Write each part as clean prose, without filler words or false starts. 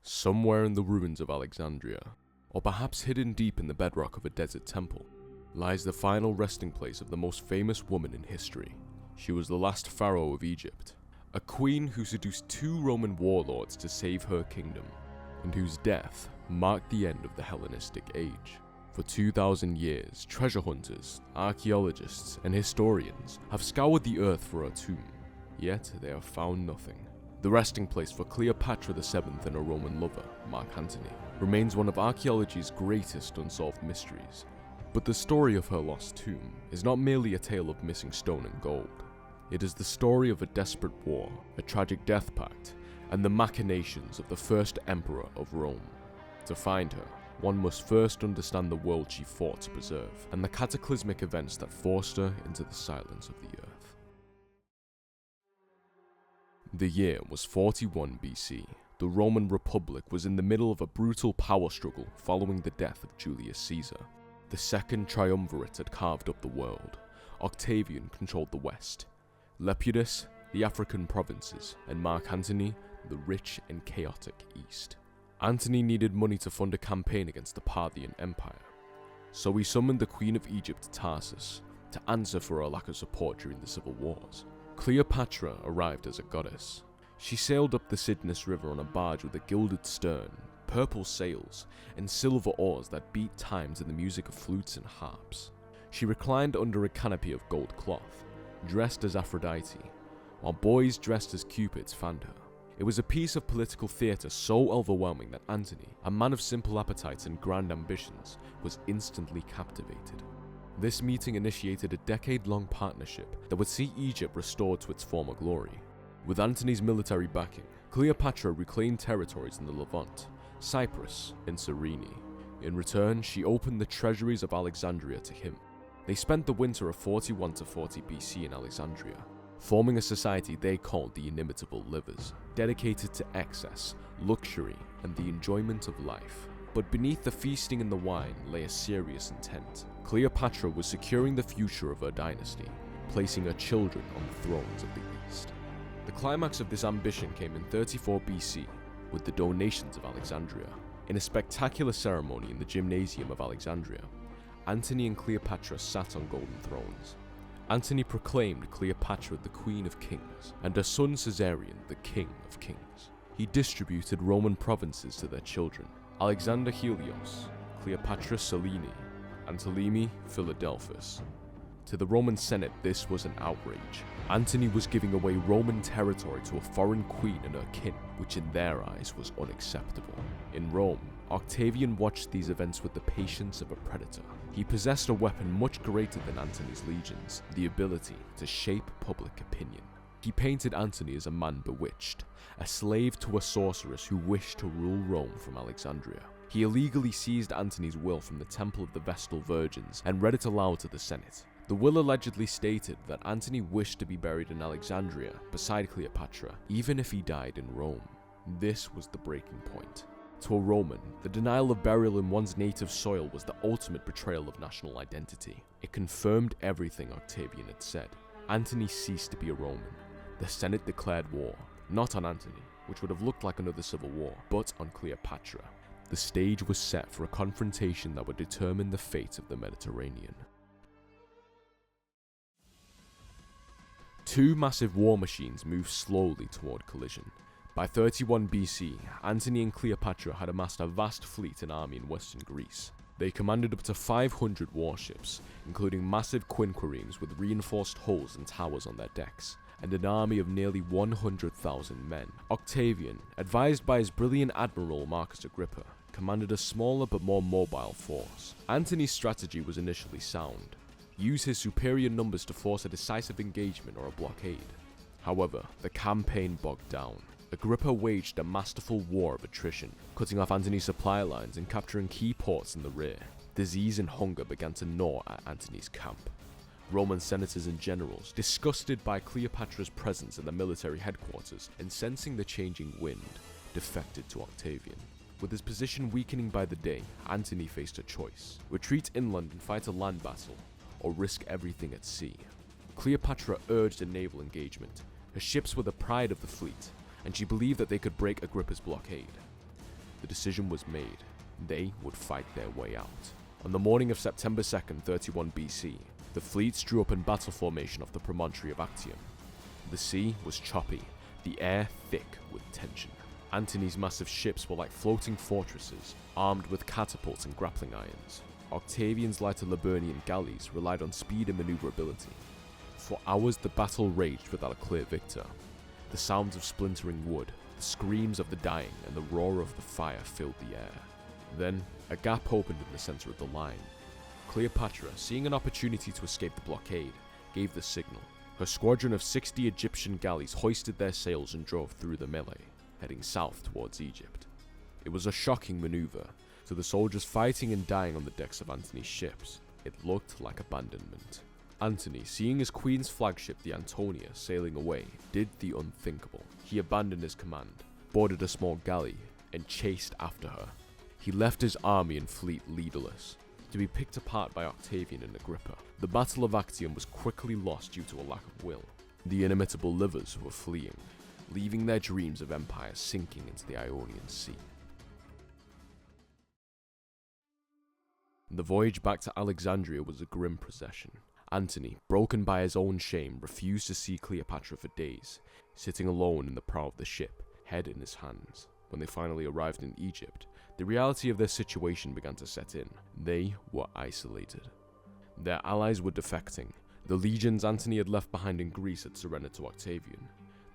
Somewhere in the ruins of Alexandria, or perhaps hidden deep in the bedrock of a desert temple, lies the final resting place of the most famous woman in history. She was the last pharaoh of Egypt, a queen who seduced 2 Roman warlords to save her kingdom, and whose death marked the end of the Hellenistic age. For 2,000 years, treasure hunters, archaeologists, and historians have scoured the earth for her tomb, yet they have found nothing. The resting place for Cleopatra VII and her Roman lover, Mark Antony, remains one of archaeology's greatest unsolved mysteries. But the story of her lost tomb is not merely a tale of missing stone and gold. It is the story of a desperate war, a tragic death pact, and the machinations of the first emperor of Rome. To find her, one must first understand the world she fought to preserve, and the cataclysmic events that forced her into the silence of the earth. The year was 41 BC. The Roman Republic was in the middle of a brutal power struggle following the death of Julius Caesar. The second triumvirate had carved up the world. Octavian controlled the west, Lepidus the African provinces, and Mark Antony the rich and chaotic east. Antony needed money to fund a campaign against the Parthian Empire, so he summoned the Queen of Egypt, Tarsus, to answer for her lack of support during the civil wars. Cleopatra arrived as a goddess. She sailed up the Cydnus River on a barge with a gilded stern, purple sails, and silver oars that beat time to the music of flutes and harps. She reclined under a canopy of gold cloth, dressed as Aphrodite, while boys dressed as Cupids fanned her. It was a piece of political theatre so overwhelming that Antony, a man of simple appetites and grand ambitions, was instantly captivated. This meeting initiated a decade-long partnership that would see Egypt restored to its former glory. With Antony's military backing, Cleopatra reclaimed territories in the Levant, Cyprus, and Cyrene. In return, she opened the treasuries of Alexandria to him. They spent the winter of 41 to 40 BC in Alexandria, forming a society they called the Inimitable Livers, dedicated to excess, luxury, and the enjoyment of life. But beneath the feasting and the wine lay a serious intent. Cleopatra was securing the future of her dynasty, placing her children on the thrones of the East. The climax of this ambition came in 34 BC, with the donations of Alexandria. In a spectacular ceremony in the gymnasium of Alexandria, Antony and Cleopatra sat on golden thrones. Antony proclaimed Cleopatra the Queen of Kings, and her son Caesarion the King of Kings. He distributed Roman provinces to their children: Alexander Helios, Cleopatra Selene, and Ptolemy Philadelphus. To the Roman Senate, this was an outrage. Antony was giving away Roman territory to a foreign queen and her kin, which in their eyes was unacceptable. In Rome, Octavian watched these events with the patience of a predator. He possessed a weapon much greater than Antony's legions, the ability to shape public opinion. He painted Antony as a man bewitched, a slave to a sorceress who wished to rule Rome from Alexandria. He illegally seized Antony's will from the Temple of the Vestal Virgins and read it aloud to the Senate. The will allegedly stated that Antony wished to be buried in Alexandria beside Cleopatra, even if he died in Rome. This was the breaking point. To a Roman, the denial of burial in one's native soil was the ultimate betrayal of national identity. It confirmed everything Octavian had said. Antony ceased to be a Roman. The Senate declared war, not on Antony, which would have looked like another civil war, but on Cleopatra. The stage was set for a confrontation that would determine the fate of the Mediterranean. 2 massive war machines moved slowly toward collision. By 31 BC, Antony and Cleopatra had amassed a vast fleet and army in western Greece. They commanded up to 500 warships, including massive quinquiremes with reinforced hulls and towers on their decks, and an army of nearly 100,000 men. Octavian, advised by his brilliant admiral Marcus Agrippa, commanded a smaller but more mobile force. Antony's strategy was initially sound: use his superior numbers to force a decisive engagement or a blockade. However, the campaign bogged down. Agrippa waged a masterful war of attrition, cutting off Antony's supply lines and capturing key ports in the rear. Disease and hunger began to gnaw at Antony's camp. Roman senators and generals, disgusted by Cleopatra's presence in the military headquarters and sensing the changing wind, defected to Octavian. With his position weakening by the day, Antony faced a choice: retreat inland and fight a land battle, or risk everything at sea. Cleopatra urged a naval engagement. Her ships were the pride of the fleet, and she believed that they could break Agrippa's blockade. The decision was made. They would fight their way out. On the morning of September 2nd, 31 BC, the fleets drew up in battle formation off the promontory of Actium. The sea was choppy, the air thick with tension. Antony's massive ships were like floating fortresses, armed with catapults and grappling irons. Octavian's lighter Liburnian galleys relied on speed and maneuverability. For hours the battle raged without a clear victor. The sounds of splintering wood, the screams of the dying, and the roar of the fire filled the air. Then, a gap opened in the center of the line. Cleopatra, seeing an opportunity to escape the blockade, gave the signal. Her squadron of 60 Egyptian galleys hoisted their sails and drove through the melee, heading south towards Egypt. It was a shocking maneuver. To the soldiers fighting and dying on the decks of Antony's ships, it looked like abandonment. Antony, seeing his queen's flagship the Antonia sailing away, did the unthinkable. He abandoned his command, boarded a small galley, and chased after her. He left his army and fleet leaderless, to be picked apart by Octavian and Agrippa. The Battle of Actium was quickly lost due to a lack of will. The inimitable livers were fleeing, leaving their dreams of empire sinking into the Ionian Sea. The voyage back to Alexandria was a grim procession. Antony, broken by his own shame, refused to see Cleopatra for days, sitting alone in the prow of the ship, head in his hands. When they finally arrived in Egypt, the reality of their situation began to set in. They were isolated. Their allies were defecting. The legions Antony had left behind in Greece had surrendered to Octavian.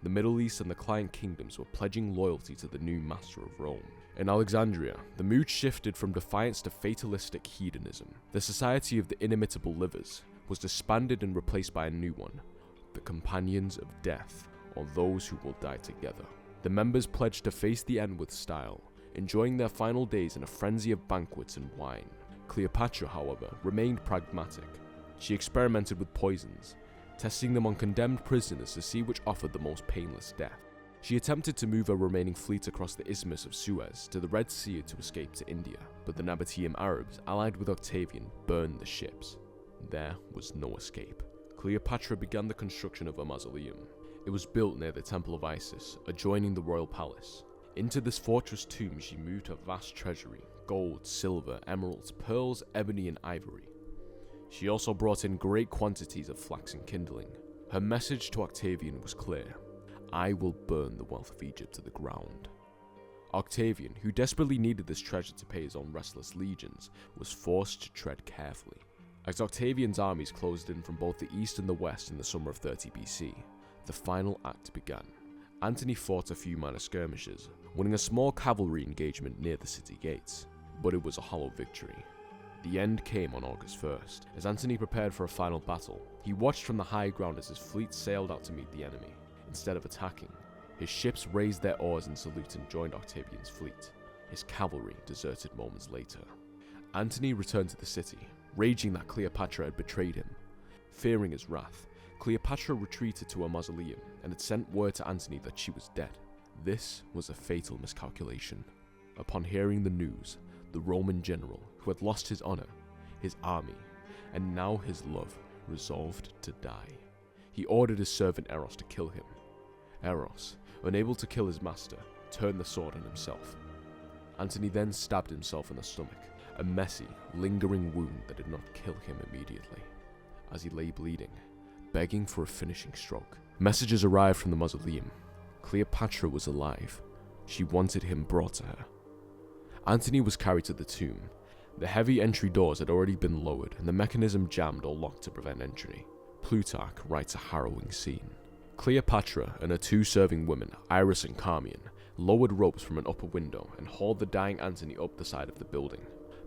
The Middle East and the client kingdoms were pledging loyalty to the new master of Rome. In Alexandria, the mood shifted from defiance to fatalistic hedonism. The Society of the Inimitable Livers was disbanded and replaced by a new one, the Companions of Death, or those who will die together. The members pledged to face the end with style, enjoying their final days in a frenzy of banquets and wine. Cleopatra, however, remained pragmatic. She experimented with poisons, testing them on condemned prisoners to see which offered the most painless death. She attempted to move her remaining fleet across the Isthmus of Suez to the Red Sea to escape to India, but the Nabatean Arabs, allied with Octavian, burned the ships. There was no escape. Cleopatra began the construction of a mausoleum. It was built near the Temple of Isis, adjoining the royal palace. Into this fortress tomb she moved her vast treasury: gold, silver, emeralds, pearls, ebony, and ivory. She also brought in great quantities of flax and kindling. Her message to Octavian was clear: I will burn the wealth of Egypt to the ground. Octavian, who desperately needed this treasure to pay his own restless legions, was forced to tread carefully. As Octavian's armies closed in from both the east and the west in the summer of 30 BC, the final act began. Antony fought a few minor skirmishes, winning a small cavalry engagement near the city gates, but it was a hollow victory. The end came on August 1st. As Antony prepared for a final battle, he watched from the high ground as his fleet sailed out to meet the enemy. Instead of attacking, his ships raised their oars in salute and joined Octavian's fleet. His cavalry deserted moments later. Antony returned to the city, raging that Cleopatra had betrayed him. Fearing his wrath, Cleopatra retreated to her mausoleum and had sent word to Antony that she was dead. This was a fatal miscalculation. Upon hearing the news, the Roman general, who had lost his honor, his army, and now his love, resolved to die. He ordered his servant Eros to kill him. Eros, unable to kill his master, turned the sword on himself. Antony then stabbed himself in the stomach, a messy, lingering wound that did not kill him immediately. As he lay bleeding, begging for a finishing stroke, messages arrived from the mausoleum. Cleopatra was alive. She wanted him brought to her. Antony was carried to the tomb. The heavy entry doors had already been lowered and the mechanism jammed or locked to prevent entry. Plutarch writes a harrowing scene. Cleopatra and her two serving women, Iris and Carmion, lowered ropes from an upper window and hauled the dying Antony up the side of the building.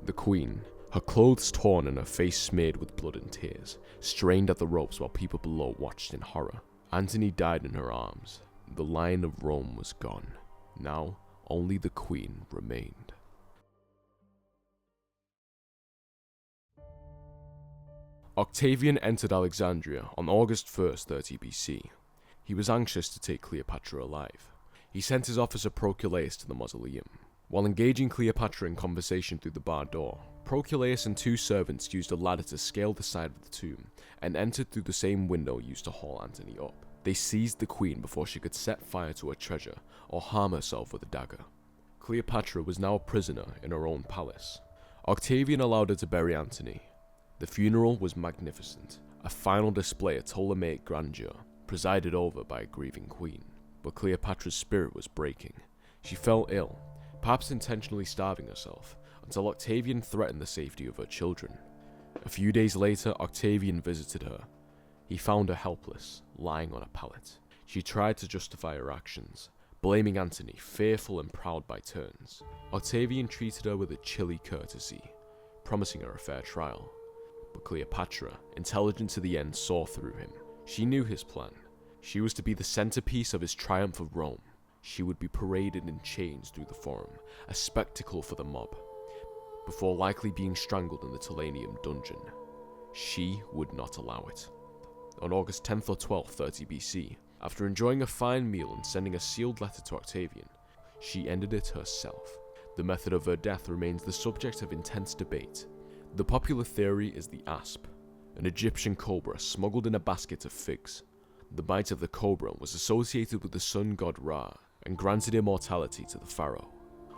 The queen, her clothes torn and her face smeared with blood and tears, strained at the ropes while people below watched in horror. Antony died in her arms. The Lion of Rome was gone. Now, only the queen remained. Octavian entered Alexandria on August 1st, 30 BC. He was anxious to take Cleopatra alive. He sent his officer Proculaeus to the mausoleum. While engaging Cleopatra in conversation through the barred door, Proculaeus and two servants used a ladder to scale the side of the tomb and entered through the same window used to haul Antony up. They seized the queen before she could set fire to her treasure or harm herself with a dagger. Cleopatra was now a prisoner in her own palace. Octavian allowed her to bury Antony. The funeral was magnificent, a final display of Ptolemaic grandeur, presided over by a grieving queen. But Cleopatra's spirit was breaking. She fell ill, perhaps intentionally starving herself, until Octavian threatened the safety of her children. A few days later, Octavian visited her. He found her helpless, lying on a pallet. She tried to justify her actions, blaming Antony, fearful and proud by turns. Octavian treated her with a chilly courtesy, promising her a fair trial. But Cleopatra, intelligent to the end, saw through him. She knew his plan. She was to be the centerpiece of his triumph of Rome. She would be paraded in chains through the forum, a spectacle for the mob, before likely being strangled in the Tullianum dungeon. She would not allow it. On August 10th or 12th, 30 BC, after enjoying a fine meal and sending a sealed letter to Octavian, she ended it herself. The method of her death remains the subject of intense debate. The popular theory is the asp, an Egyptian cobra smuggled in a basket of figs. The bite of the cobra was associated with the sun god Ra and granted immortality to the pharaoh.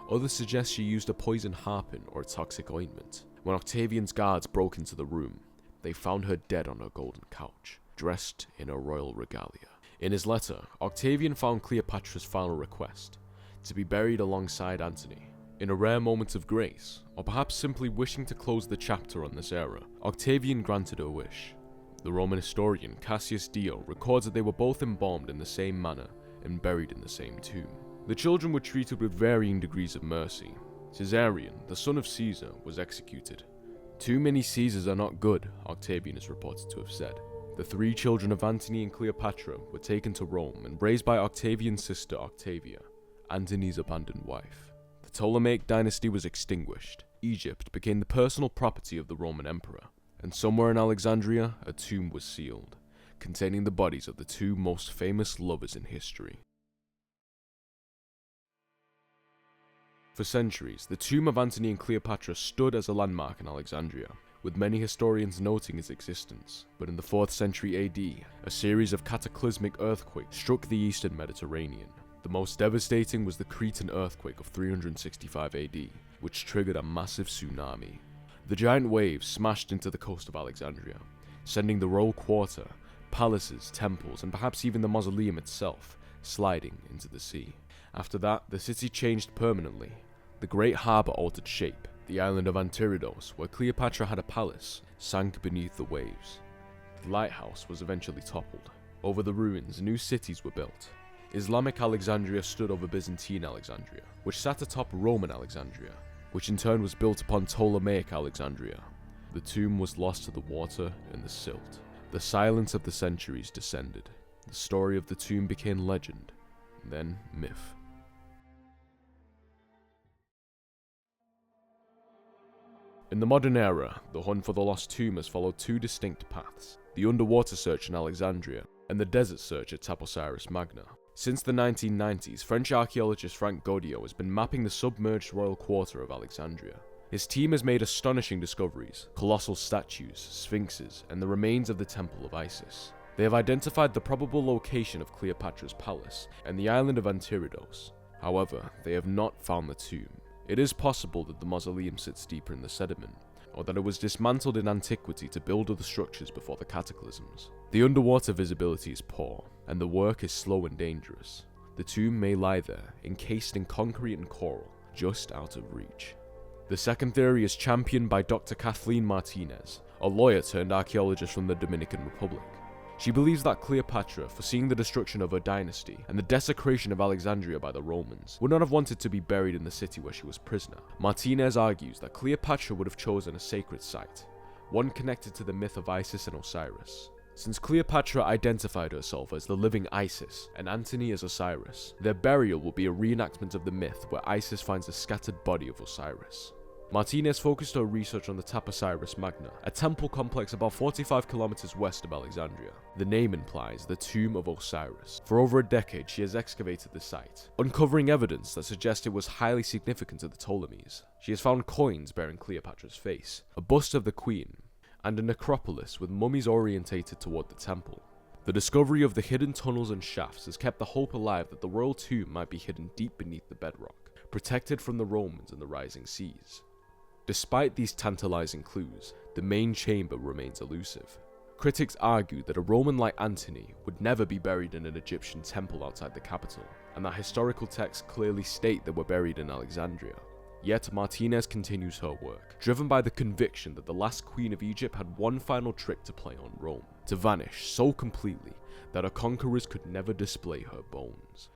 Others suggest she used a poison harpin or a toxic ointment. When Octavian's guards broke into the room, they found her dead on her golden couch, dressed in her royal regalia. In his letter, Octavian found Cleopatra's final request, to be buried alongside Antony. In a rare moment of grace, or perhaps simply wishing to close the chapter on this era, Octavian granted her wish. The Roman historian Cassius Dio records that they were both embalmed in the same manner and buried in the same tomb. The children were treated with varying degrees of mercy. Caesarion, the son of Caesar, was executed. Too many Caesars are not good, Octavian is reported to have said. The three children of Antony and Cleopatra were taken to Rome and raised by Octavian's sister Octavia, Antony's abandoned wife. The Ptolemaic dynasty was extinguished. Egypt became the personal property of the Roman emperor, and somewhere in Alexandria, a tomb was sealed, containing the bodies of the two most famous lovers in history. For centuries, the tomb of Antony and Cleopatra stood as a landmark in Alexandria, with many historians noting its existence. But in the 4th century AD, a series of cataclysmic earthquakes struck the eastern Mediterranean. The most devastating was the Cretan earthquake of 365 AD, which triggered a massive tsunami. The giant waves smashed into the coast of Alexandria, sending the royal quarter, palaces, temples, and perhaps even the mausoleum itself sliding into the sea. After that, the city changed permanently. The great harbour altered shape. The island of Antiridos, where Cleopatra had a palace, sank beneath the waves. The lighthouse was eventually toppled. Over the ruins, new cities were built. Islamic Alexandria stood over Byzantine Alexandria, which sat atop Roman Alexandria, which in turn was built upon Ptolemaic Alexandria. The tomb was lost to the water and the silt. The silence of the centuries descended. The story of the tomb became legend, then myth. In the modern era, the hunt for the lost tomb has followed two distinct paths: the underwater search in Alexandria and the desert search at Taposiris Magna. Since the 1990s, French archaeologist Frank Gaudiot has been mapping the submerged royal quarter of Alexandria. His team has made astonishing discoveries: colossal statues, sphinxes, and the remains of the Temple of Isis. They have identified the probable location of Cleopatra's palace and the island of Antiridos. However, they have not found the tomb. It is possible that the mausoleum sits deeper in the sediment, or that it was dismantled in antiquity to build other structures before the cataclysms. The underwater visibility is poor, and the work is slow and dangerous. The tomb may lie there, encased in concrete and coral, just out of reach. The second theory is championed by Dr. Kathleen Martinez, a lawyer turned archaeologist from the Dominican Republic. She believes that Cleopatra, foreseeing the destruction of her dynasty and the desecration of Alexandria by the Romans, would not have wanted to be buried in the city where she was prisoner. Martinez argues that Cleopatra would have chosen a sacred site, one connected to the myth of Isis and Osiris. Since Cleopatra identified herself as the living Isis and Antony as Osiris, their burial will be a reenactment of the myth where Isis finds the scattered body of Osiris. Martinez focused her research on the Taposiris Magna, a temple complex about 45 kilometers west of Alexandria. The name implies the tomb of Osiris. For over a decade, she has excavated the site, uncovering evidence that suggests it was highly significant to the Ptolemies. She has found coins bearing Cleopatra's face, a bust of the queen, and a necropolis with mummies orientated toward the temple. The discovery of the hidden tunnels and shafts has kept the hope alive that the royal tomb might be hidden deep beneath the bedrock. protected from the Romans and the rising seas. Despite these tantalizing clues, the main chamber remains elusive. Critics argue that a Roman like Antony would never be buried in an Egyptian temple outside the capital, and that historical texts clearly state they were buried in Alexandria. Yet Martinez continues her work, driven by the conviction that the last queen of Egypt had one final trick to play on Rome, to vanish so completely that her conquerors could never display her bones.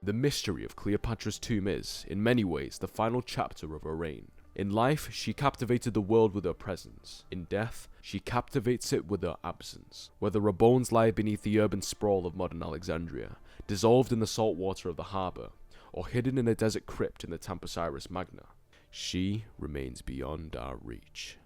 The mystery of Cleopatra's tomb is, in many ways, the final chapter of her reign. In life, she captivated the world with her presence. In death, she captivates it with her absence. Whether her bones lie beneath the urban sprawl of modern Alexandria, dissolved in the salt water of the harbour, or hidden in a desert crypt in the Tampasiris Magna, she remains beyond our reach.